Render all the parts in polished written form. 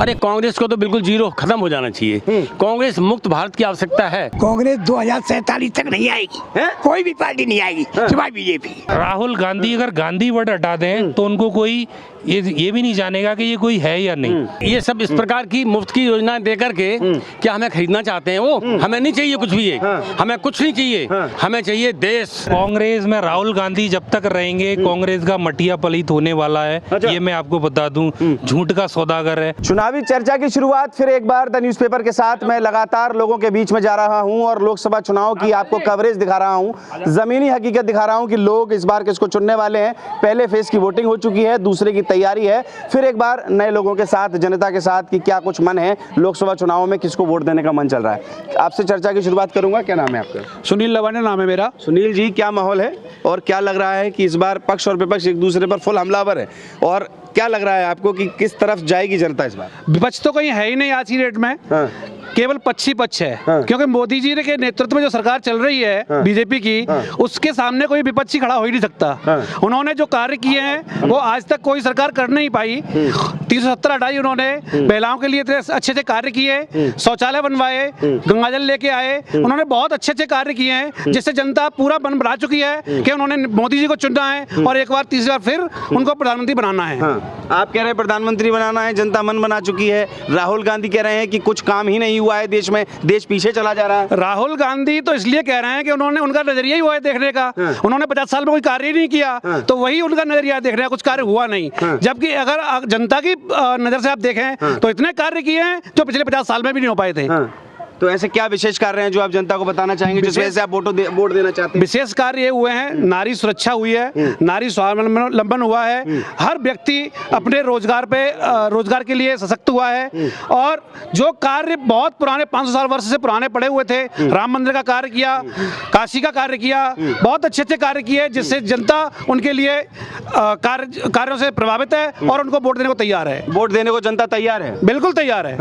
अरे कांग्रेस को तो बिल्कुल जीरो खत्म हो जाना चाहिए। कांग्रेस मुक्त भारत की आवश्यकता है। कांग्रेस 2047 तक नहीं आएगी है? कोई भी पार्टी नहीं आएगी सिवाय बीजेपी। राहुल गांधी अगर गांधी वर्ड हटा दें तो उनको कोई ये भी नहीं जानेगा कि ये कोई है या नहीं। ये सब इस प्रकार की मुफ्त की योजनाएं दे करके क्या हमें खरीदना चाहते हैं वो? हमें नहीं चाहिए कुछ भी ये, हमें कुछ नहीं चाहिए, हमें चाहिए देश। कांग्रेस में राहुल गांधी जब तक रहेंगे कांग्रेस का मटिया पलित होने वाला है। ये मैं आपको बता दूं, झूठ का सौदागर है। चुनावी चर्चा की शुरुआत फिर एक बार द न्यूज़पेपर के साथ मैं लगातार लोगों के बीच में जा रहा हूं और लोकसभा चुनाव की आपको कवरेज दिखा रहा हूं, जमीनी हकीकत दिखा रहा हूं कि लोग इस बार किसको चुनने वाले हैं। पहले फेज की वोटिंग हो चुकी है, दूसरे की तैयारी है। फिर एक बार नए लोगों के साथ, जनता के साथ कि क्या कुछ मन है, लोकसभा चुनाव में किसको वोट देने का मन चल रहा है। आपसे चर्चा की शुरुआत करूंगा। क्या नाम है आपका? सुनील लवानिया नाम है मेरा। सुनील जी, क्या माहौल है और क्या लग रहा है कि इस बार पक्ष और विपक्ष एक दूसरे पर फुल हमलावर है, और क्या लग रहा है आपको कि किस तरफ जाएगी जनता इस बार? विपक्ष तो कहीं है ही नहीं आज की डेट में। केवल पक्ष है। क्योंकि मोदी जी के नेतृत्व में जो सरकार चल रही है बीजेपी की, उसके सामने कोई विपक्षी खड़ा हो ही नहीं सकता। उन्होंने जो कार्य किए हैं वो आज तक कोई सरकार कर नहीं पाई। 370 हटाई उन्होंने, महिलाओं के लिए अच्छे अच्छे कार्य किए, शौचालय बनवाए, गंगाजल लेके आए। उन्होंने बहुत अच्छे अच्छे कार्य किए हैं जिससे जनता पूरा मन बना चुकी है कि उन्होंने मोदी जी को चुनना है और एक बार तीसरी बार फिर उनको प्रधानमंत्री बनाना है। आप कह रहे हैं प्रधानमंत्री बनाना है, जनता मन बना चुकी है। राहुल गांधी कह रहे हैं कि कुछ काम ही नहीं हुआ है देश में, देश पीछे चला जा रहा है। राहुल गांधी तो इसलिए कह रहे हैं कि उनका नजरिया ही हुआ है देखने का। उन्होंने 50 साल में कोई कार्य नहीं किया, तो वही उनका नजरिया देखने का, कुछ कार्य हुआ नहीं। जबकि अगर जनता की नजर से आप देखें तो इतने कार्य किए हैं जो पिछले 50 साल में भी नहीं हो पाए थे। तो ऐसे क्या विशेष कार्य हैं जो आप जनता को बताना चाहेंगे, जिस वजह से आप वोट देना चाहते हैं? विशेष कार्य ये हुए हैं, नारी सुरक्षा हुई है, नारी स्वावलंबन हुआ है, हर व्यक्ति अपने रोजगार के लिए सशक्त हुआ है। और जो कार्य बहुत पुराने 500 साल वर्ष से पुराने पड़े हुए थे, राम मंदिर का कार्य किया, काशी का कार्य किया, बहुत अच्छे अच्छे कार्य किए जिससे जनता उनके लिए कार्यों से प्रभावित है और उनको वोट देने को तैयार है। वोट देने को जनता तैयार है? बिल्कुल तैयार है।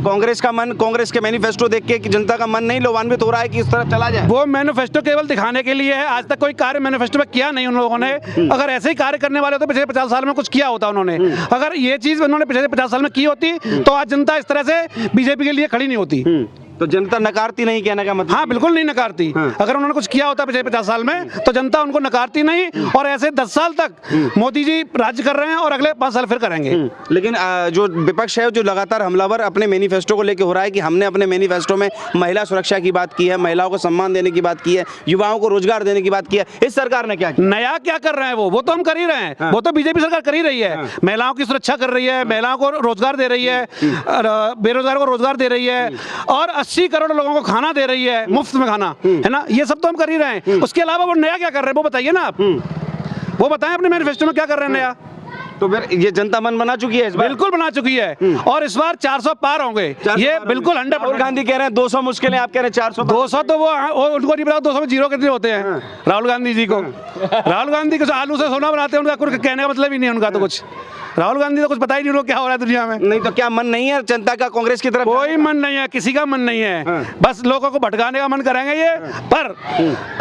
कांग्रेस का मन, कांग्रेस के मैनिफेस्टो देख के कि जनता का मन नहीं लाभान्वित हो रहा है कि इस तरफ चला जाए? वो मैनिफेस्टो केवल दिखाने के लिए है। आज तक कोई कार्य मैनिफेस्टो में किया नहीं उन लोगों ने। अगर ऐसे ही कार्य करने वाले होते पिछले 50 साल में कुछ किया होता उन्होंने। अगर ये चीज उन्होंने पिछले 50 साल में की होती तो आज जनता इस तरह से बीजेपी के लिए खड़ी नहीं होती। तो जनता नकारती नहीं, कहने का मतलब? हाँ, बिल्कुल नहीं नकारती। अगर उन्होंने कुछ किया होता पिछले 50 साल में तो जनता उनको नकारती नहीं। और ऐसे 10 साल तक मोदी जी राज्य कर रहे हैं और अगले 5 साल फिर करेंगे। लेकिन जो विपक्ष है जो लगातार हमलावर अपने मैनिफेस्टो को लेकर हो रहा है कि हमने अपने मैनिफेस्टो में महिला सुरक्षा की बात की है, महिलाओं को सम्मान देने की बात की है, युवाओं को रोजगार देने की बात की है। इस सरकार ने क्या किया? नया क्या कर रहे हैं वो तो हम कर ही रहे हैं। वो तो बीजेपी सरकार कर ही रही है। महिलाओं की सुरक्षा कर रही है, महिलाओं को रोजगार दे रही है, बेरोजगार को रोजगार दे रही है और 80 करोड़ लोगों को खाना दे रही है, मुफ्त में खाना, है ना। ये सब तो हम कर ही रहे हैं। उसके अलावा वो नया क्या कर रहे हैं वो बताइए ना आप। वो बताएं अपने मैनिफेस्टो में क्या कर रहे हैं नया। तो फिर ये जनता मन बना चुकी है इस बार? बिल्कुल बना चुकी है और इस बार 400 पार होंगे, ये बिल्कुल 100%। राहुल गांधी कह रहे हैं 200 मुश्किल है, आप कह रहे हैं 400। 200 तो वो उनको नहीं पता 200 में जीरो कितने होते हैं राहुल गांधी जी को। राहुल गांधी को आलू से सोना बनाते हैं, उनका कुछ कहने का मतलब ही नहीं है उनका। तो कुछ राहुल गांधी तो कुछ पता ही नहीं उनको क्या हो रहा है दुनिया में। नहीं तो क्या मन नहीं है जनता का कांग्रेस की तरफ? कोई मन नहीं है, किसी का मन नहीं है। बस लोगों को भटकाने का मन करेंगे ये। पर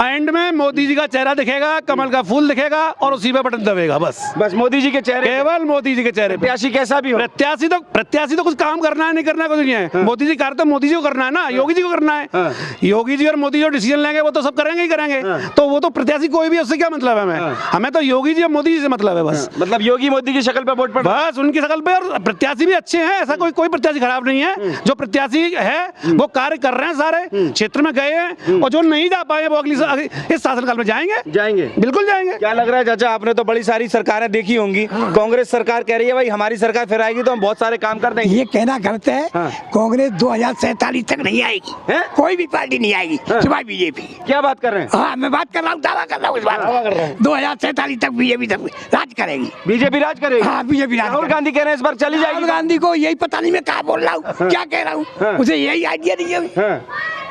एंड में मोदी जी का चेहरा दिखेगा, कमल का फूल दिखेगा और उसी पे बटन दबेगा। बस मोदी जी के चेहरे, केवल मोदी जी के चेहरे। प्रत्याशी कैसा भी हो, प्रत्याशी तो कुछ काम करना है नहीं करना है कुछ नहीं है। मोदी जी कार्य तो मोदी जी को करना है ना, योगी जी को करना है। योगी जी और मोदी जो डिसीजन लेंगे वो तो सब करेंगे ही करेंगे। तो वो तो प्रत्याशी कोई भी, उससे क्या मतलब है हमें? हमें तो योगी जी और मोदी जी से मतलब है बस। मतलब योगी मोदी की शक्ल पे वोट पड़, बस उनकी शकल पे। और प्रत्याशी भी अच्छे हैं, ऐसा कोई प्रत्याशी खराब नहीं है। जो प्रत्याशी है वो कार्य कर रहे हैं, सारे क्षेत्र में गए हैं। और जो नहीं जा पाए वो अगली इस शासनकाल में जाएंगे, बिल्कुल जाएंगे। क्या लग रहा है चाचा, आपने तो बड़ी सारी सरकारें देखी होंगी, कांग्रेस सरकार कह रही है भाई हमारी सरकार फिर आएगी तो हम बहुत सारे काम कर देंगे। ये कहना गलत है। कांग्रेस 2047 तक नहीं आएगी, कोई भी पार्टी नहीं आएगी सिवाय बीजेपी। क्या बात कर रहे हैं? हाँ, मैं बात कर रहा हूँ, दावा कर रहा हूँ इस बार 2047 तक बीजेपी राज करेगी। बीजेपी राज करेगी? हाँ, बीजेपी राज। राहुल गांधी कह रहे हैं इस बार चली जाएगी। राहुल गांधी को यही पता नहीं मैं क्या बोल रहा हूँ, क्या कह रहा हूँ, मुझे यही आइडिया नहीं है।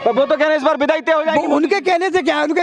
तो वो तो कह रहे हैं इस बार विदाई तय हो जाएगी। उनके कहने से क्या, उनके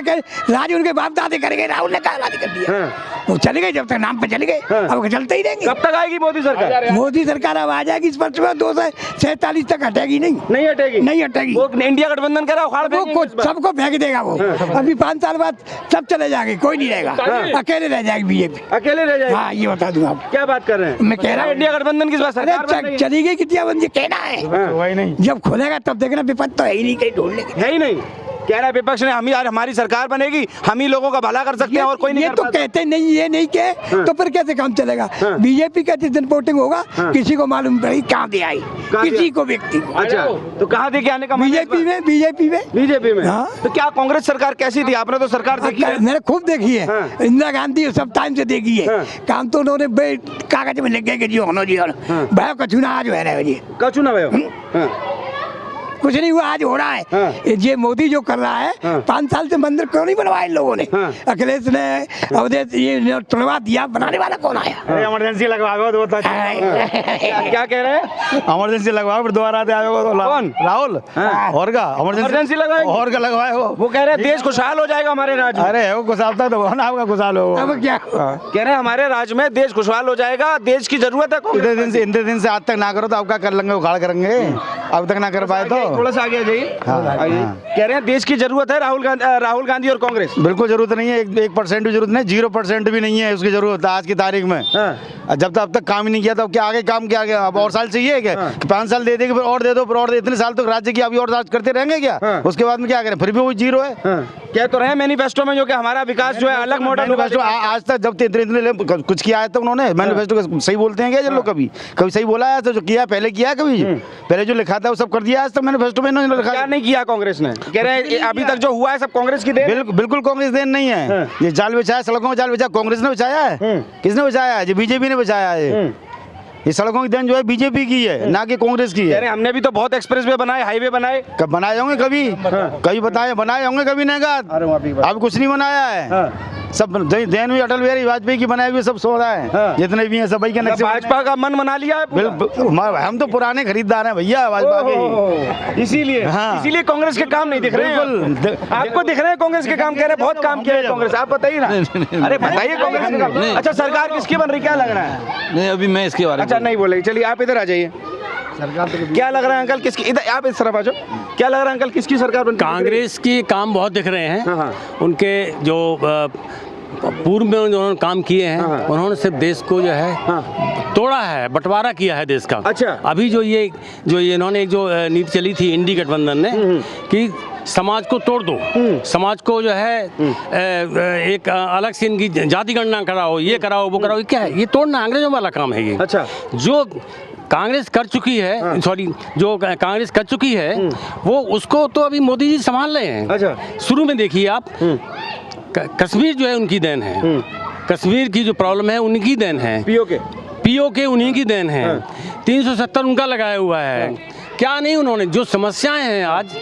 राज उनके बाप दादे करेंगे, राहुल ने कहा राज कर दिया। वो चले गए, जब तक नाम पे चले गए, अब चलते ही रहेंगे। कब तक आएगी मोदी सरकार? मोदी सरकार अब आ जाएगी इस वर्ष में, 47 तक हटेगी नहीं हटेगी, नहीं हटेगी। वो इंडिया गठबंधन कह रहा है, उखाड़ वो फेंकेंगे इस बार। सबको फेंक देगा वो। अभी 5 साल बाद सब चले जाएंगे, कोई नहीं रहेगा, अकेले रह जाएगी बीजेपी, अकेले रह जाएगी। हाँ ये बता दूं आप। क्या बात कर रहे हैं? मैं कह रहा हूँ इंडिया गठबंधन किस बात सरकार बन रही है? चली गई कितनी बंदी कहना है, वही नहीं जब खोलेगा तब देखना विपद तो है ही नहीं कहीं ढूंढने के। है ही नहीं। कह रहा है विपक्ष ने हम ही हमारी सरकार बनेगी, हम ही लोगों का भला कर सकते हैं और कोई नहीं ये कर तो पाता। कहते नहीं, ये नहीं कहे तो फिर कैसे काम चलेगा? बीजेपी का जिस दिन वोटिंग होगा किसी को मालूम पड़ेगी कहाँ दे आई, किसी को व्यक्ति को। अच्छा, तो कहाँ दे के आने का मन है इस बीजेपी में, बीजेपी में। हाँ। तो क्या कांग्रेस सरकार कैसी थी? आपने तो सरकार देखी है। मैंने खूब देखी है, इंदिरा गांधी सब टाइम से देखी है। काम तो उन्होंने कागज में लिख गए कि जी होनो जी और भाई कछु ना आज है जी, कछु ना भयो। कुछ नहीं हुआ, आज हो रहा है। ये मोदी जो कर रहा है, 5 साल से मंदिर क्यों नहीं बनवाए इन लोगों ने? अखिलेश ने अवधेश ये तुड़वा दिया, बनाने वाला कौन आया? इमरजेंसी लगवाओ तो क्या कह रहे हैं? इमरजेंसी लगवाओ फिर दोबारा आते आओगे तो कौन? राहुल और का इमरजेंसी लगाएंगे? और का लगवाए वो कह रहे हैं देश खुशहाल हो जाएगा हमारे राज्य में। अरे वो खुशहाल तो ना आपका खुशहाल हो। अब क्या कह रहे हैं हमारे राज्य में देश खुशहाल हो जाएगा, देश की जरूरत है। इतने दिन से आज तक ना करो तो अब क्या कर लेंगे, उखाड़ करेंगे। अब तक ना कर पाए तो थोड़ा सा आगे आ जाइए। आइए। कह रहे हैं देश की जरूरत है राहुल गांधी और कांग्रेस। बिल्कुल जरूरत नहीं है, 1% भी जरूरत नहीं, 0% भी नहीं है उसकी जरूरत आज की तारीख में। जब तक अब तक काम ही नहीं किया तो क्या आगे काम क्या गया? अब और साल चाहिए क्या? 5 साल दे देंगे फिर और दे दो, फिर और दे। इतने साल तक राज्य की अभी और राज करते रहेंगे क्या? उसके बाद में क्या करें? फिर भी वो 0 है। कह तो रहे मैनिफेस्टो में जो कि हमारा विकास जो है अलग मॉडल मैनिफेस्टो आज तक जब इतने कुछ किया है तो उन्होंने मैनिफेस्टो सही बोलते हैं क्या ये लोग? कभी सही बोला है? तो जो किया पहले किया है कभी? पहले जो लिखा था वो सब कर दिया आज तक मैनिफेस्टो में इन्होंने लिखा? क्या नहीं किया कांग्रेस ने? कह रहे हैं अभी तक जो हुआ है सब कांग्रेस की देन। बिल्कुल कांग्रेस देन नहीं है। ये जाल बिछाया, सड़कों में जाल बिछाया, कांग्रेस ने बिछाया है? किसने बिछाया है? जो बीजेपी ने बिछाया है। ये सड़कों की देन जो है बीजेपी की है, ना कि कांग्रेस की है। हमने भी तो बहुत एक्सप्रेसवे बनाए, हाईवे बनाए। कब बनाए होंगे? कभी बताए बनाए होंगे? कभी नहीं कहा। अब कुछ नहीं बनाया है। सब देन में अटल बिहारी वाजपेयी की बनाए हुए सब सो रहा है। जितने भी हैं सब भाई के नक्शे। भाजपा का मन बना लिया है। बिल्कुल, हम तो पुराने खरीदार हैं भैया भाजपा के, इसीलिए इसीलिए कांग्रेस के काम नहीं दिख रहे हैं। आपको दिख रहे हैं कांग्रेस के काम? कह रहे हैं बहुत काम किया है कांग्रेस। आप बताइए ना। अरे बताइए कांग्रेस के काम। अच्छा सरकार किसकी बन रही, क्या लग रहा है? नहीं अभी मैं इसके बारे में अच्छा नहीं बोले, चलिए आप इधर आ जाइए। क्या लग रहा है अंकल किसकी? इधर आप इस तरफ आ जाओ। क्या लग रहा है अंकल किसकी सरकार बन? कांग्रेस के काम बहुत दिख रहे हैं। उनके जो पूर्व में उन्होंने काम किए हैं, उन्होंने सिर्फ देश को जो है तोड़ा है, बंटवारा किया है देश का। अच्छा। अभी जो ये इन्होंने एक जो नीति चली थी इंडी गठबंधन ने कि समाज को तोड़ दो, समाज को जो है एक अलग से इनकी जाति गणना कराओ, ये कराओ वो कराओ, क्या है ये? तोड़ना अंग्रेजों वाला काम है ये। अच्छा। जो कांग्रेस कर चुकी है, सॉरी जो कांग्रेस कर चुकी है वो उसको तो अभी मोदी जी संभाल रहे हैं। अच्छा। शुरू में देखिए आप, कश्मीर जो है उनकी देन है, कश्मीर की जो प्रॉब्लम है उनकी देन है, पीओके उन्हीं की देन है। 370 उनका लगाया हुआ है। क्या नहीं उन्होंने जो समस्याएं हैं आज,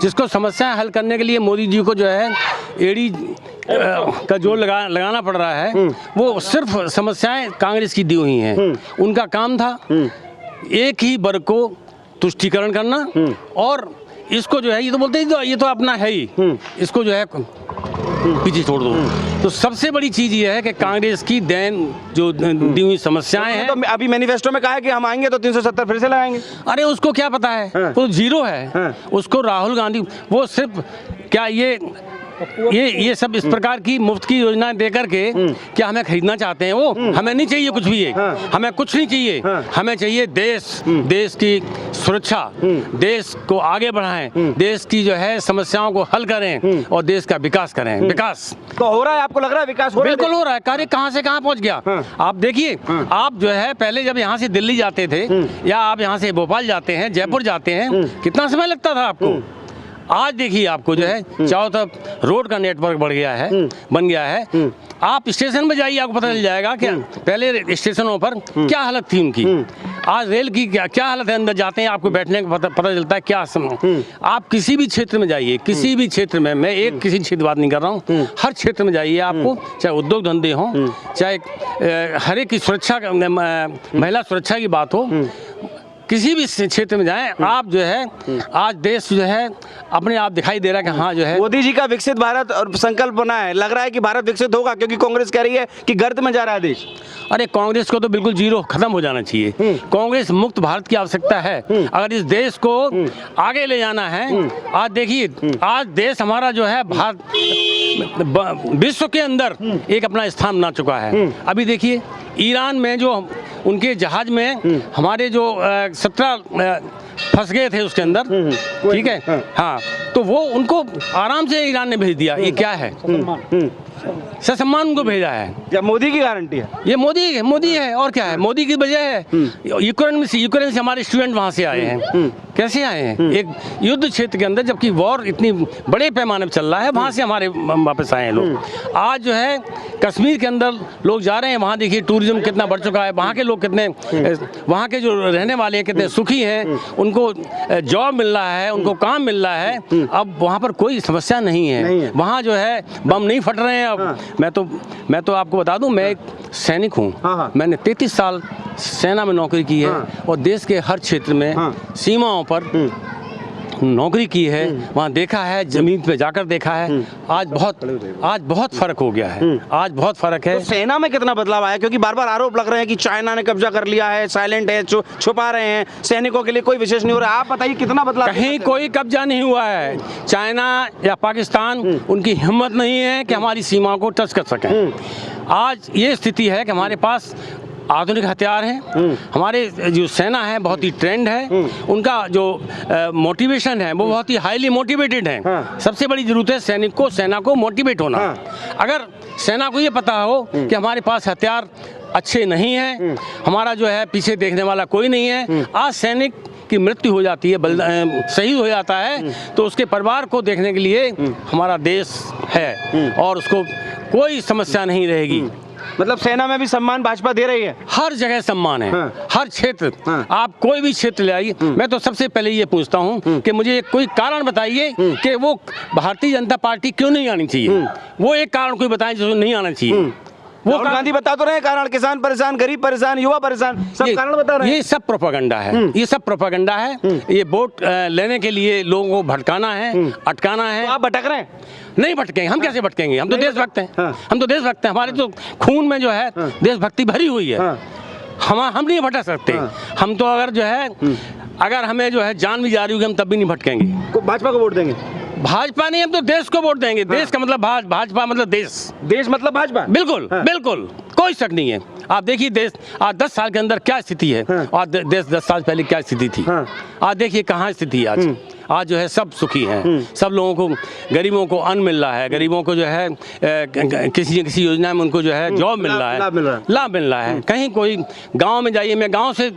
जिसको समस्याएं हल करने के लिए मोदी जी को जो है एड़ी का जोर लगाना पड़ रहा है, वो सिर्फ समस्याएं कांग्रेस की दी हुई हैं। उनका काम था एक ही वर्ग को तुष्टीकरण करना और इसको जो है ये तो बोलते हैं ये तो अपना है ही, इसको जो है पीछे छोड़ दो। तो सबसे बड़ी चीज ये है कि कांग्रेस की देन जो दी हुई समस्याएं हैं। तो अभी मैनिफेस्टो में कहा है कि हम आएंगे तो 370 फिर से लगाएंगे। अरे उसको क्या पता है, वो 0 है। उसको राहुल गांधी वो सिर्फ क्या ये सब इस प्रकार की मुफ्त की योजनाएं दे करके क्या हमें खरीदना चाहते हैं? वो हमें नहीं चाहिए कुछ भी ये, हमें कुछ नहीं चाहिए। हमें चाहिए देश की सुरक्षा, देश को आगे बढ़ाएं, देश की जो है समस्याओं को हल करें और देश का विकास करें। विकास तो हो रहा है, आपको लग रहा है विकास हो रहा है? बिल्कुल हो रहा है। कार्य कहाँ से कहाँ पहुँच गया आप देखिए। आप जो है पहले जब यहाँ से दिल्ली जाते थे या आप यहाँ से भोपाल जाते हैं, जयपुर जाते हैं, कितना समय लगता था आपको? आज देखिए आपको जो है चारों तरफ रोड का नेटवर्क बन गया है। आप स्टेशन में जाइए, आपको पता चल जाएगा कि पहले स्टेशनों पर क्या हालत थी उनकी, आज रेल की क्या हालत है। अंदर जाते हैं आपको बैठने का पता चलता है क्या आप किसी भी क्षेत्र में जाइए, किसी भी क्षेत्र में, मैं एक किसी क्षेत्र की बात नहीं कर रहा हूँ, हर क्षेत्र में जाइए आपको, चाहे उद्योग धंधे हों, चाहे हर एक की सुरक्षा, महिला सुरक्षा की बात हो, किसी भी क्षेत्र में जाएं आप जो है आज देश जो है अपने आप दिखाई दे रहा है कि हाँ जो है मोदी जी का विकसित भारत और संकल्प बना है, लग रहा है कि भारत विकसित होगा, क्योंकि कांग्रेस कह रही है कि गर्त में जा रहा है देश। अरे कांग्रेस को तो बिल्कुल जीरो खत्म हो जाना चाहिए। कांग्रेस मुक्त भारत की आवश्यकता है अगर इस देश को आगे ले जाना है। आज देखिए, आज देश हमारा जो है भारत विश्व के अंदर एक अपना स्थान बना चुका है। अभी देखिए ईरान में जो उनके जहाज में हमारे जो 17 फंस गए थे उसके अंदर, ठीक है, हाँ, तो वो उनको आराम से ईरान ने भेज दिया। ये क्या है? ससम्मान उनको भेजा है। या मोदी की गारंटी है? ये मोदी है और क्या है? मोदी की वजह है। यूक्रेन से हमारे स्टूडेंट वहाँ से आए हैं। कैसे आए हैं? एक युद्ध क्षेत्र के अंदर, जबकि वॉर इतनी बड़े पैमाने पर चल रहा है, वहाँ से हमारे वापस आए हैं लोग। आज जो है कश्मीर के अंदर लोग जा रहे हैं, वहाँ देखिए टूरिज्म कितना बढ़ चुका है, वहाँ के लोग कितने, वहाँ के जो रहने वाले हैं कितने सुखी हैं, उनको जॉब मिल रहा है, उनको काम मिल रहा है। अब वहाँ पर कोई समस्या नहीं है। वहाँ जो है बम नहीं फट रहे हैं। अब मैं तो आपको बता दूं, मैं एक सैनिक हूं। मैंने 33 साल सेना में नौकरी की है और देश के हर क्षेत्र में सीमाओं पर नौकरी की है। वहाँ देखा है, जमीन पे जाकर देखा है। आज बहुत फर्क हो गया है। आज बहुत फर्क है। तो सेना में कितना बदलाव आया? क्योंकि बार बार आरोप लग रहे हैं कि चाइना ने कब्जा कर लिया है, साइलेंट है, छुपा रहे हैं, सैनिकों के लिए कोई विशेष नहीं हो रहा। आप बताइए कितना बदलाव? कहीं कोई कब्जा नहीं हुआ है। चाइना या पाकिस्तान, उनकी हिम्मत नहीं है कि हमारी सीमा को टच कर सकें। आज ये स्थिति है कि हमारे पास आधुनिक हथियार हैं, हमारे जो सेना है बहुत ही ट्रेंड है, उनका जो मोटिवेशन है वो बहुत ही हाईली मोटिवेटेड है। सबसे बड़ी जरूरत है सेना को मोटिवेट होना। अगर सेना को ये पता हो कि हमारे पास हथियार अच्छे नहीं हैं, हमारा जो है पीछे देखने वाला कोई नहीं है, आज सैनिक की मृत्यु हो जाती है, शहीद हो जाता है, तो उसके परिवार को देखने के लिए हमारा देश है और उसको कोई समस्या नहीं रहेगी। मतलब सेना में भी सम्मान भाजपा दे रही है? हर जगह सम्मान है। हर क्षेत्र, आप कोई भी क्षेत्र ले आइए। मैं तो सबसे पहले ये पूछता हूँ कि मुझे कोई कारण बताइए कि वो भारतीय जनता पार्टी क्यों नहीं आनी चाहिए। वो एक कारण कोई बताएं जो नहीं आना चाहिए। वो राहुल गांधी बता तो रहे हैं कारण, किसान परेशान, गरीब परेशान, युवा परेशान, सब कारण बता रहे हैं। ये सब प्रोपेगेंडा है। ये सब प्रोपेगेंडा है। ये वोट लेने के लिए लोगों को भटकाना है, अटकाना है। तो आप भटक रहे हैं? नहीं भटकेंगे। हम कैसे भटकेंगे? हम तो देशभक्त हैं। हम तो देशभक्त हैं। हमारे तो खून में जो है देशभक्ति भरी हुई है। हम नहीं भटक सकते। हम तो अगर जो है, अगर हमें जो है जान भी जा रही होगी, हम तब भी नहीं भटकेंगे। भाजपा को वोट देंगे? भाजपा नहीं, हम तो देश को वोट देंगे। देश का मतलब भाजपा मतलब देश मतलब भाजपा। बिल्कुल बिल्कुल, कोई शक नहीं है। आप देखिए देश आज 10 साल के अंदर क्या स्थिति है और देश 10 साल पहले क्या स्थिति थी। आज देखिए कहाँ स्थिति है। आज जो है सब सुखी हैं। सब लोगों को, गरीबों को अन्न मिल रहा है, गरीबों को जो है किसी न किसी योजना में उनको जो है जॉब मिल रहा है, लाभ मिल रहा है। कहीं कोई गाँव में जाइए, मैं गाँव से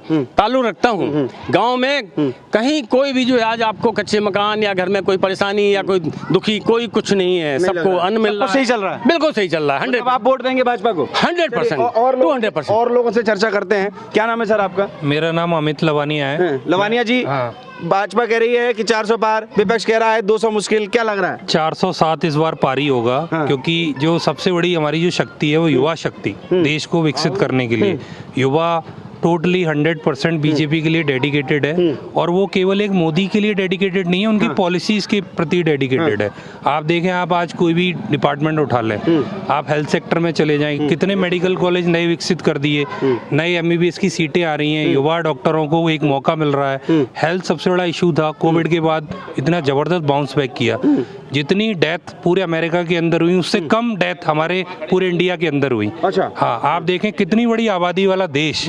ताल्लुक रखता हूँ। गांव में कहीं कोई भी जो है आज आपको कच्चे मकान या घर में कोई परेशानी या कोई दुखी कोई कुछ नहीं है। सबको अन्न मिल रहा है। सही चल रहा है? बिल्कुल सही चल रहा है। 100%। आप वोट देंगे भाजपा को? 100%, 200%। और लोगों से चर्चा करते हैं। क्या नाम है सर आपका? मेरा नाम अमित लवानिया है। लवानिया जी, भाजपा कह रही है कि 400 पार, विपक्ष कह रहा है 200 मुश्किल, क्या लग रहा है? 407 इस बार पारी होगा। क्योंकि जो सबसे बड़ी हमारी जो शक्ति है वो युवा शक्ति, देश को विकसित करने के लिए युवा टोटली 100% बीजेपी के लिए डेडिकेटेड है। और वो केवल एक मोदी के लिए डेडिकेटेड नहीं है, उनकी पॉलिसीज के प्रति डेडिकेटेड है। आप देखें, आप आज कोई भी डिपार्टमेंट उठा लें, आप हेल्थ सेक्टर में चले जाएं, कितने मेडिकल कॉलेज नए विकसित कर दिए, नए MBBS की सीटें आ रही हैं, युवा डॉक्टरों को एक मौका मिल रहा है। हेल्थ सबसे बड़ा इशू था, कोविड के बाद इतना जबरदस्त बाउंस बैक किया। जितनी डेथ पूरे अमेरिका के अंदर हुई, उससे कम डेथ हमारे पूरे इंडिया के अंदर हुई। अच्छा। हाँ, आप देखें कितनी बड़ी आबादी वाला देश,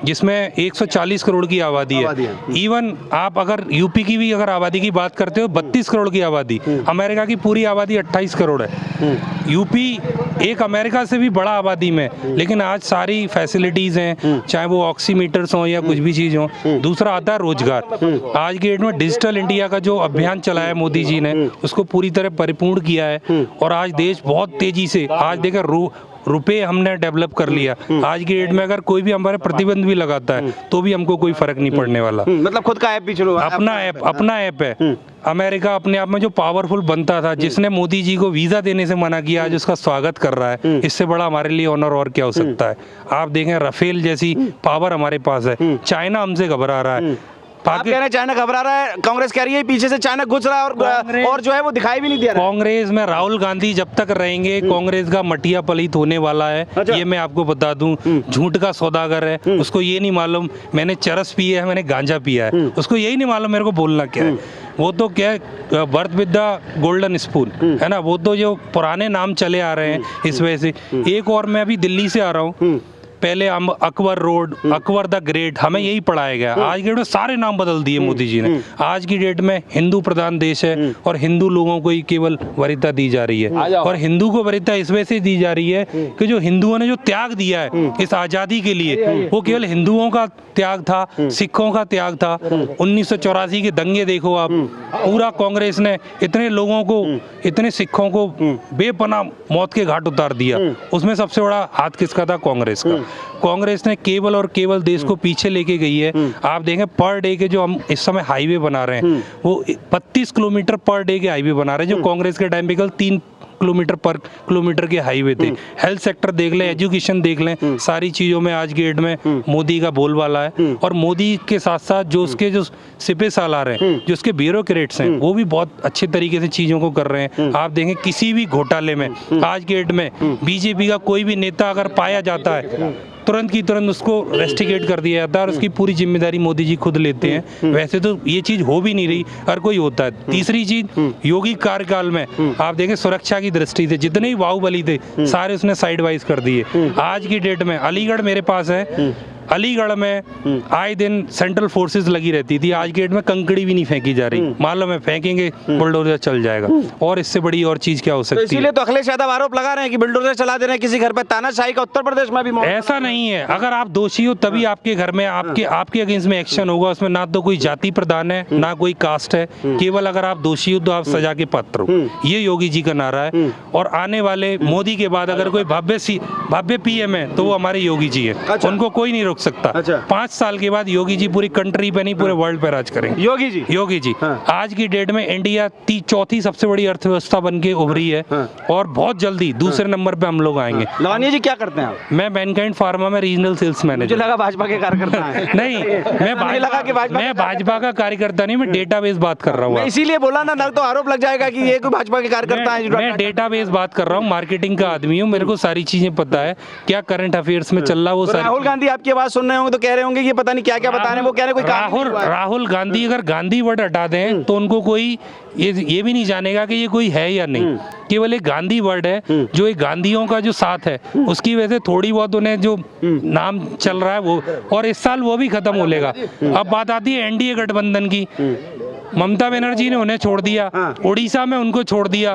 जिसमें 140 करोड़ की आबादी है। इवन आप अगर यूपी की भी अगर आबादी की बात करते हो, 32 करोड़ की आबादी। अमेरिका की पूरी आबादी 28 करोड़ है। यूपी एक अमेरिका से भी बड़ा आबादी में, लेकिन आज सारी फैसिलिटीज हैं, चाहे वो ऑक्सीमीटर्स हो या कुछ भी चीज हो। दूसरा आता है रोजगार। आज की डेट में डिजिटल इंडिया का जो अभियान चलाया मोदी जी ने, उसको पूरी तरह परिपूर्ण किया है। और आज देश बहुत तेजी से, आज देखकर रुपए हमने डेवलप कर लिया। आज की डेट में अगर कोई भी हमारे प्रतिबंध भी लगाता है तो भी हमको कोई फर्क नहीं पड़ने वाला। मतलब खुद का ऐप भी चलो, अपना ऐप है। अमेरिका अपने आप में जो पावरफुल बनता था, जिसने मोदी जी को वीजा देने से मना किया, आज उसका स्वागत कर रहा है। इससे बड़ा हमारे लिए ऑनर और क्या हो सकता है? आप देखें, राफेल जैसी पावर हमारे पास है। चाइना हमसे घबरा रहा है। आप कह रहे हैं चाइना घबरा रहा है, कांग्रेस कह रही है पीछे से चाइना घुस रहा है और जो है वो दिखाई भी नहीं दे रहा है। कांग्रेस में राहुल गांधी जब तक रहेंगे कांग्रेस का मटिया पलित होने वाला है। अच्छा। ये मैं आपको बता दूं, झूठ का सौदागर है, उसको ये नहीं मालूम मैंने चरस पिया है, मैंने गांजा पिया है, उसको यही नहीं मालूम मेरे को बोलना क्या है। वो तो क्या है, birth with the golden spoon है ना, वो तो जो पुराने नाम चले आ रहे हैं इस वजह से। एक और मैं अभी दिल्ली से आ रहा हूँ, पहले हम Akbar road, Akbar the great, हमें यही पढ़ाया गया। आज की डेट में सारे नाम बदल दिए मोदी जी ने। आज की डेट में हिंदू प्रधान देश है और हिंदू लोगों को ही केवल वरीयता दी जा रही है। और हिंदू को वरीयता इस वजह से दी जा रही है कि जो हिंदुओं ने जो त्याग दिया है इस आज़ादी के लिए, वो केवल हिंदुओं का त्याग था, सिखों का त्याग था। 1984 के दंगे देखो आप, पूरा कांग्रेस ने इतने लोगों को, इतने सिखों को बेपनाह मौत के घाट उतार दिया। उसमें सबसे बड़ा हाथ किसका था? कांग्रेस का। कांग्रेस ने केवल और केवल देश को पीछे लेके गई है। आप देखें पर डे के जो हम इस समय हाईवे बना रहे हैं, वो 32 किलोमीटर पर डे के हाईवे बना रहे हैं, जो कांग्रेस के टाइम पे कल 3 किलोमीटर पर किलोमीटर के हाईवे थे। हेल्थ सेक्टर देख लें, एजुकेशन देख लें, सारी चीज़ों में आज की डेट में मोदी का बोलबाला है। और मोदी के साथ साथ जो उसके जो सिपे सालार हैं, जो उसके ब्यूरोक्रेट्स हैं, वो भी बहुत अच्छे तरीके से चीज़ों को कर रहे हैं। आप देखें किसी भी घोटाले में आज की डेट में बीजेपी का कोई भी नेता अगर पाया जाता है, तुरंत की तुरंत उसको रेस्टिकेट कर दिया जाता है और उसकी पूरी जिम्मेदारी मोदी जी खुद लेते हैं। वैसे तो ये चीज़ हो भी नहीं रही, हर कोई होता है। तीसरी चीज़, योगी कार्यकाल में आप देखें सुरक्षा की दृष्टि से जितने भी बाहुबली थे सारे उसने साइड वाइज कर दिए। आज की डेट में अलीगढ़ मेरे पास है, अलीगढ़ में आए दिन सेंट्रल फोर्सेस लगी रहती थी। आज की डेट में कंकड़ी भी नहीं फेंकी जा रही, मालूम है फेंकेंगे बुलडोजर चल जाएगा। और इससे बड़ी और चीज क्या हो सकती है? इसीलिए तो अखिलेश यादव आरोप लगा रहे हैं कि बुलडोजर चला दे रहे हैं किसी घर पे। तानाशाही का उत्तर प्रदेश में भी ऐसा नहीं है। अगर आप दोषी हो तभी आपके घर में आपके अगेंस्ट में एक्शन होगा। उसमें ना तो कोई जाति प्रधान है, ना कोई कास्ट है, केवल अगर आप दोषी हो तो आप सजा के पात्र हो। ये योगी जी का नारा है। और आने वाले मोदी के बाद अगर कोई भव्य पीएम है तो वो हमारे योगी जी है। उनको कोई नहीं सकता। 5 साल के बाद योगी जी पूरी कंट्री पे नहीं पूरे वर्ल्ड पे राज करेंगे। योगी जी आज की डेट में इंडिया चौथी सबसे बड़ी अर्थव्यवस्था बन के उभरी है और बहुत जल्दी दूसरे नंबर पे हम लोग आएंगे। लवानिया जी क्या करते हैं आप? मैं मैनकाइंड फार्मा में रीजनल सेल्स मैनेजर। मुझे लगा भाजपा के कार्यकर्ता हैं। नहीं, मैं भाजपा का कार्यकर्ता नहीं, मैं डेटाबेस बात कर रहा हूँ। इसीलिए बोला ना तो आरोप लग जाएगा कि ये कोई भाजपा के कार्यकर्ता है। मैं डेटाबेस बात कर रहा हूँ, मार्केटिंग का आदमी हूँ, मेरे को सारी चीजें पता है क्या करंट अफेयर्स में चल रहा है। वो राहुल गांधी आपकी आवाज सुन रहे होंगे तो कह रहे होंगे ये पता नहीं क्या क्या बता रहे हैं। वो कह रहे कोई राहुल गांधी अगर गांधी वर्ड हटा दें तो उनको कोई ये भी नहीं जानेगा कि ये कोई है या नहीं। केवल एक गांधी वर्ड है जो एक गांधीयों का जो साथ है उसकी वजह से थोड़ी बहुत उन्हें जो नाम चल रहा है वो, और इस साल वो भी खत्म हो लेगा। अब बात आती है एनडीए गठबंधन की। ममता बनर्जी ने उन्हें छोड़ दिया, उड़ीसा में उनको छोड़ दिया,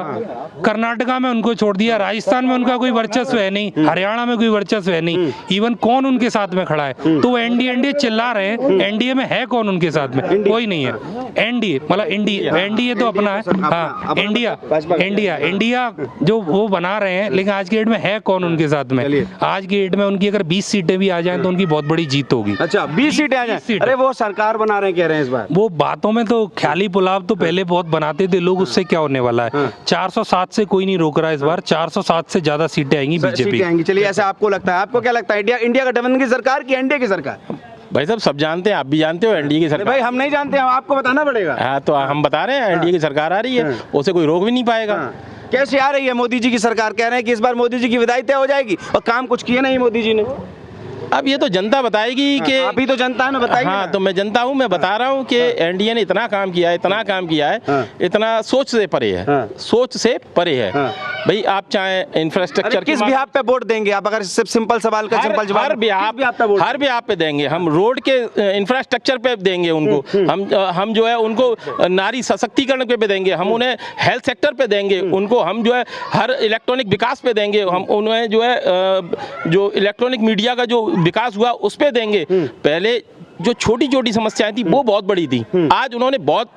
कर्नाटका में उनको छोड़ दिया, राजस्थान में उनका कोई वर्चस्व है नहीं, हरियाणा में कोई वर्चस्व है नहीं। इवन कौन उनके साथ में खड़ा है? तो वो एनडीए चिल्ला रहे हैं, एनडीए में है कौन उनके साथ में? कोई नहीं है। एनडीए मतलब एनडीए तो अपना है, हाँ, इंडिया जो वो बना रहे हैं, लेकिन आज की डेट में है कौन उनके साथ में? आज की डेट में उनकी अगर 20 सीटें भी आ जाएं तो उनकी बहुत बड़ी जीत होगी। अच्छा, 20 सीटें आ जाएं? अरे वो सरकार बना रहे हैं कह रहे हैं इस बार। वो बातों में तो ख्याली पुलाव तो पहले बहुत बनाते थे लोग, उससे क्या होने वाला है? 407 से कोई नहीं रोक रहा है इस बार, 407 से ज्यादा सीटें आएंगी बीजेपी। चलिए, ऐसा आपको लगता है? आपको क्या लगता है, इंडिया गठबंधन की सरकार की एनडीए की सरकार? भाई साहब सब जानते हैं, आप भी जानते हो एनडीए की सरकार। भाई हम नहीं जानते हैं, आपको बताना पड़ेगा। हाँ तो हम बता रहे हैं एनडीए की सरकार आ रही है, उसे कोई रोक भी नहीं पाएगा। कैसे आ रही है मोदी जी की सरकार? कह रहे हैं कि इस बार मोदी जी की विदाई तय हो जाएगी और काम कुछ किए नहीं मोदी जी ने। अब ये तो जनता बताएगी कि अभी तो जनता है ना, बताइए। हाँ तो मैं जनता हूँ, मैं बता रहा हूँ कि एनडीए ने इतना काम किया है, इतना सोच से परे है, सोच से परे है। भाई आप चाहे इंफ्रास्ट्रक्चर किस बिहाफ पे वोट देंगे आप? अगर सिर्फ सिंपल सवाल का सिंपल जवाब। हर बिहाफ पे देंगे हम, रोड के इंफ्रास्ट्रक्चर पे देंगे उनको, हम जो है उनको नारी सशक्तिकरण पे देंगे, हम उन्हें हेल्थ सेक्टर पे देंगे उनको, हम जो है हर इलेक्ट्रॉनिक विकास पे देंगे, हम उन्हें जो है जो इलेक्ट्रॉनिक मीडिया का जो विकास हुआ उस पे देंगे। पहले जो छोटी छोटी समस्याएं थी वो बहुत बड़ी थी, आज उन्होंने बहुत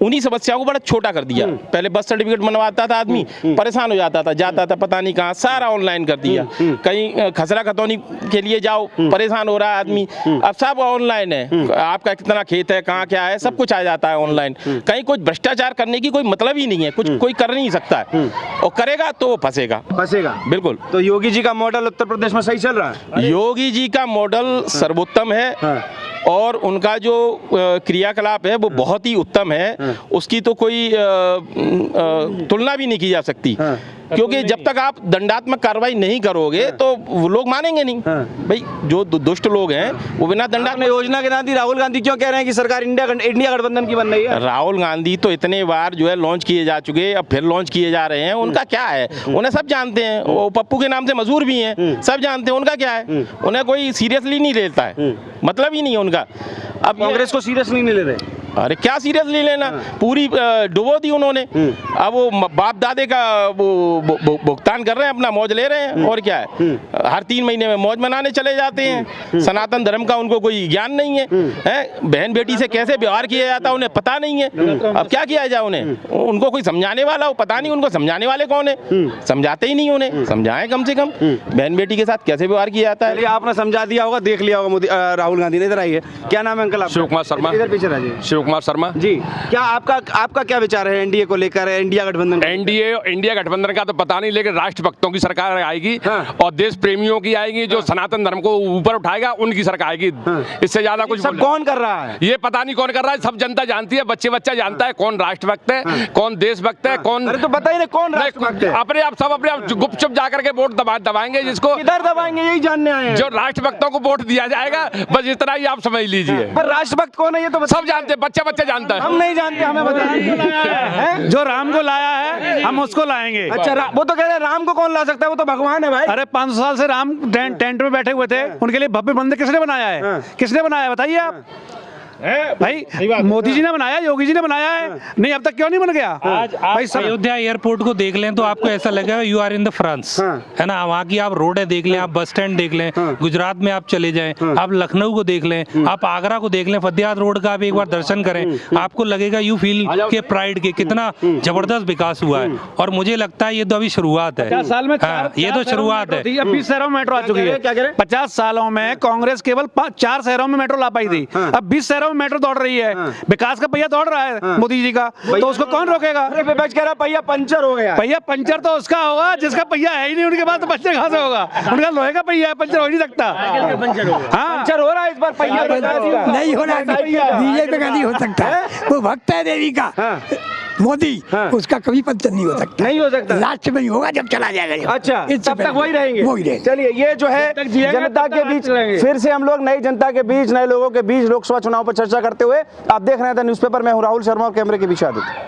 उन्हीं समस्याओं को बड़ा छोटा कर दिया। पहले बर्थ सर्टिफिकेट बनवाता था आदमी, परेशान हो जाता था, जाता था पता नहीं कहाँ, सारा ऑनलाइन कर दिया। कहीं खसरा खतौनी के लिए जाओ, परेशान हो रहा है आदमी, अब सब ऑनलाइन है। आपका कितना खेत है, कहाँ क्या है, सब कुछ आ जाता है ऑनलाइन। कहीं कुछ भ्रष्टाचार करने की कोई मतलब ही नहीं है, कुछ कोई कर नहीं सकता है, और करेगा तो वो फंसेगा। बिल्कुल। तो योगी जी का मॉडल उत्तर प्रदेश में सही चल रहा है? योगी जी का मॉडल सर्वोत्तम है और उनका जो क्रियाकलाप है वो बहुत ही उत्तम है, उसकी तो कोई तुलना भी नहीं की जा सकती। क्योंकि जब तक आप दंडात्मक कार्रवाई नहीं करोगे तो वो लोग मानेंगे नहीं। भाई जो दुष्ट लोग हैं वो बिना दंडात्मक योजना के नाम राहुल गांधी क्यों कह रहे हैं कि सरकार इंडिया गठबंधन की बन रही है? राहुल गांधी तो इतने बार जो है लॉन्च किए जा चुके, अब फिर लॉन्च किए जा रहे हैं। उनका क्या है, उन्हें सब जानते हैं, वो पप्पू के नाम से मशहूर भी हैं, सब जानते हैं। उनका क्या है, उन्हें कोई सीरियसली नहीं लेता है, मतलब ही नहीं है उनका। अब कांग्रेस को सीरियसली नहीं ले रहे। अरे क्या सीरियसली लेना, पूरी डुबो दी उन्होंने। अब वो बाप दादे का वो भुगतान कर रहे हैं, अपना मौज ले रहे हैं, और क्या है। हर 3 महीने में मौज मनाने चले जाते हैं। सनातन धर्म का उनको कोई ज्ञान नहीं है, बहन बेटी से कैसे व्यवहार किया जाता है उन्हें पता नहीं है। अब क्या किया जाए उन्हें, उनको कोई समझाने वाला हो, पता नहीं उनको समझाने वाले कौन है, समझाते ही नहीं उन्हें। समझाएं कम से कम बहन बेटी के साथ कैसे व्यवहार किया जाता है। आपने समझा दिया होगा, देख लिया होगा मोदी राहुल गांधी ने। इधर आइए, क्या नाम है अंकल आपका? शिव कुमार शर्मा। इधर पीछे रहिए। शिव कुमार शर्मा जी, क्या आपका क्या विचार है एनडीए को लेकर, इंडिया गठबंधन? इंडिया गठबंधन का तो पता नहीं, लेकिन राष्ट्र भक्तों की सरकार आएगी और देश प्रेमियों की आएगी, जो सनातन धर्म को ऊपर उठाएगा उनकी सरकार आएगी। इससे ज्यादा कुछ सब कौन कर रहा है? ये पता नहीं कौन कर रहा है, सब जनता जानती है, बच्चा जानता है कौन राष्ट्र भक्त है, कौन देशभक्त है, कौन। अरे तो बता ही नहीं कौन राष्ट्र भक्त है। अपने आप सब अपने आप गुपचुप जाकर के वोट दबाएंगे, जिसको किधर दबाएंगे यही जानने आए हैं। जो राष्ट्र भक्तों को वोट दिया जाएगा, बस इतना ही आप समझ लीजिए। पर राष्ट्रभक्त कौन है ये तो सब जानते हैं, बच्चा जानता है। हम नहीं जानते, हमें बताइए। जो राम को लाया है हम उसको लाएंगे। अच्छा, वो तो कह रहे हैं राम को कौन ला सकता है, वो तो भगवान है भाई। अरे 500 साल से राम टेंट में बैठे हुए थे, उनके लिए भव्य मंदिर किसने बनाया है? किसने बनाया है बताइए आप। भाई मोदी जी ने बनाया, योगी जी ने बनाया है, नहीं अब तक क्यों नहीं बन गया? आज भाई अयोध्या एयरपोर्ट को देख लें तो आपको ऐसा लगेगा you are in the France, है ना। वहाँ की आप रोडें देख लें, आप बस स्टैंड देख लें, गुजरात में आप चले जाएं, आप लखनऊ को देख लें, आप आगरा को देख लें, फतेहाबाद रोड का आप एक बार दर्शन करें, आपको लगेगा यू फील के प्राइड के कितना जबरदस्त विकास हुआ है। और मुझे लगता है ये तो अभी शुरुआत है। 50 साल में ये तो शुरुआत है। अब 20 शहरों में मेट्रो आ चुकी है। 50 सालों में कांग्रेस केवल 4 शहरों में मेट्रो ला पाई थी, अब 20 शहरों में मेट्रो दौड़ रही है। विकास का पहिया दौड़ रहा है मोदी जी का, तो उसको कौन रोकेगा? अरे विपक्ष कह रहा पहिया पंचर हो गया। पहिया पंचर तो उसका होगा जिसका पहिया है ही नहीं, उनके पास तो पंचर कहाँ से होगा? उनका लोहे का पहिया है, पंचर हो ही नहीं सकता। हाँ, पंचर हो रहा है इस बार पहिया। नहीं होना, बीजेपी का नहीं हो सकता। वो भक्त है देवी का मोदी, उसका कभी पंचर नहीं हो सकता। नहीं हो सकता, लास्ट में ही होगा जब चला जाएगा। अच्छा, तब तक वही रहेंगे। वही रहेंगे। चलिए, ये जो है जनता के बीच, फिर से हम लोग नई जनता के बीच, नए लोगों के बीच लोकसभा चुनाव पर चर्चा करते हुए, आप देख रहे हैं द न्यूज़पेपर। मैं हूं राहुल शर्मा और कैमरे के पीछे आदित्य।